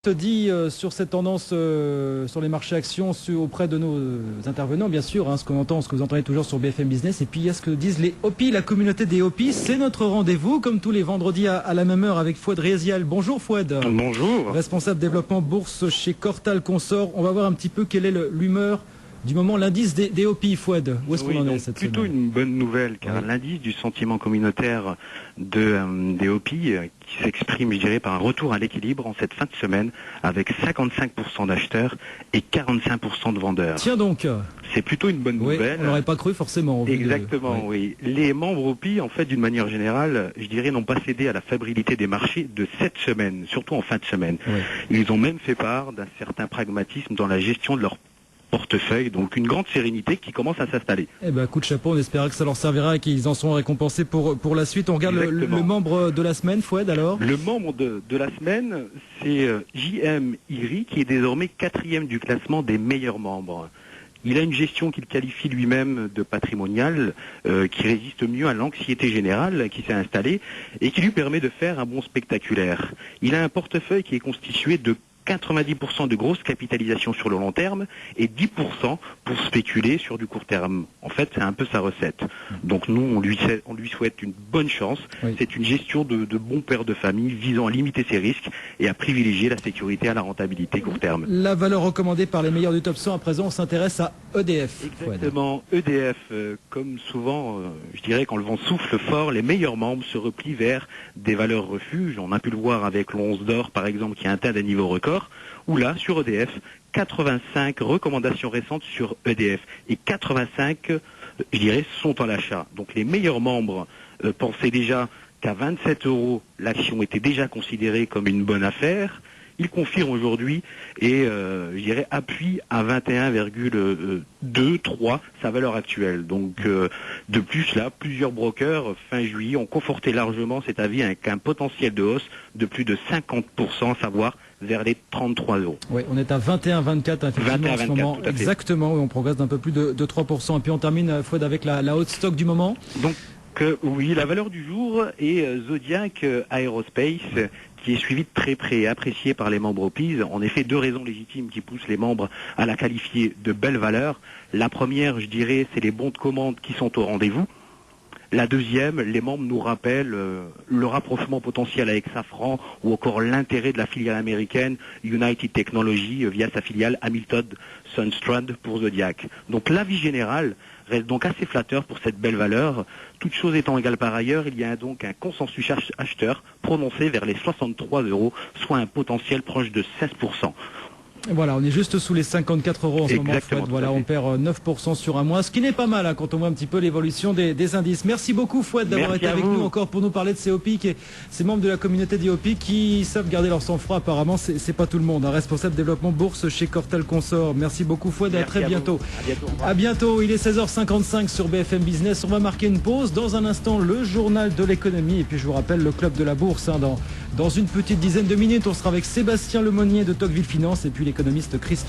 Dit sur cette tendance sur les marchés actions auprès de nos intervenants, bien sûr, ce qu'on entend, ce que vous entendez toujours sur BFM Business, et puis il y a ce que disent les Hopi, la communauté des Hopi. C'est notre rendez-vous, comme tous les vendredis à la même heure, avec Fouad Riazial. Bonjour Fouad. Bonjour. Responsable développement bourse chez Cortal Consort. On va voir un petit peu quelle est l'humeur du moment, l'indice des Hopi, Fouad. Où est-ce qu'on en est cette semaine ? Plutôt une bonne nouvelle, car l'indice du sentiment communautaire des Hopi, qui s'exprime, je dirais, par un retour à l'équilibre en cette fin de semaine, avec 55% d'acheteurs et 45% de vendeurs. Tiens donc. C'est plutôt une bonne nouvelle. On n'aurait pas cru forcément. Exactement, oui. Les membres Hopi, en fait, d'une manière générale, je dirais, n'ont pas cédé à la fébrilité des marchés de cette semaine, surtout en fin de semaine. Ils ont même fait part d'un certain pragmatisme dans la gestion de leur portefeuille, donc une grande sérénité qui commence à s'installer. Eh ben, coup de chapeau, on espère que ça leur servira et qu'ils en seront récompensés pour la suite. On regarde le membre de la semaine, Fouad, alors. Le membre de la semaine, c'est JM Iri, qui est désormais 4e du classement des meilleurs membres. Il a une gestion qu'il qualifie lui-même de patrimoniale, qui résiste mieux à l'anxiété générale qui s'est installée et qui lui permet de faire un bond spectaculaire. Il a un portefeuille qui est constitué de 90% de grosse capitalisation sur le long terme et 10% pour spéculer sur du court terme. En fait, c'est un peu sa recette. Donc nous, on lui souhaite une bonne chance. Oui. C'est une gestion de bon père de famille visant à limiter ses risques et à privilégier la sécurité à la rentabilité court terme. La valeur recommandée par les meilleurs du top 100, à présent, on s'intéresse à EDF. Exactement. EDF, comme souvent, je dirais, quand le vent souffle fort, les meilleurs membres se replient vers des valeurs refuges. On a pu le voir avec l'once d'or, par exemple, qui a atteint des niveaux records. Où là, sur EDF, 85 recommandations récentes sur EDF et 85, je dirais, sont en l'achat. Donc les meilleurs membres pensaient déjà qu'à 27 € l'action était déjà considérée comme une bonne affaire. Ils confirment aujourd'hui et, je dirais, appuient à 21,23 sa valeur actuelle. Donc, de plus, là, plusieurs brokers, fin juillet, ont conforté largement cet avis avec un potentiel de hausse de plus de 50%, à savoir vers les 33 €. Oui, on est à 21,24 effectivement en ce moment. Exactement, oui, on progresse d'un peu plus de 3%. Et puis on termine, Fouad, avec la haute stock du moment. Donc, oui, la valeur du jour est Zodiac Aerospace, qui est suivi de très près et apprécié par les membres Hopi. En effet, deux raisons légitimes qui poussent les membres à la qualifier de belle valeur. La première, je dirais, c'est les bons de commande qui sont au rendez-vous. La deuxième, les membres nous rappellent le rapprochement potentiel avec Safran ou encore l'intérêt de la filiale américaine United Technologies via sa filiale Hamilton Sundstrand pour Zodiac. Donc l'avis général reste donc assez flatteur pour cette belle valeur. Toutes choses étant égales par ailleurs, il y a donc un consensus acheteur prononcé vers les 63 €, soit un potentiel proche de 16%. Voilà, on est juste sous les 54 € en ce moment, Fouad. Voilà, on perd 9% sur un mois, ce qui n'est pas mal quand on voit un petit peu l'évolution des indices. Merci beaucoup, Fouad, d'avoir été avec nous encore pour nous parler de ces Hopi, ces membres de la communauté des Hopi qui savent garder leur sang-froid. Apparemment, c'est pas tout le monde. Un responsable développement bourse chez Cortal Consort. Merci beaucoup, Fouad, et à très bientôt. À bientôt, il est 16h55 sur BFM Business. On va marquer une pause. Dans un instant, le journal de l'économie. Et puis, je vous rappelle, le club de la bourse. Dans une petite dizaine de minutes, on sera avec Sébastien Lemonnier de Tocqueville Finance et puis l'économiste Christian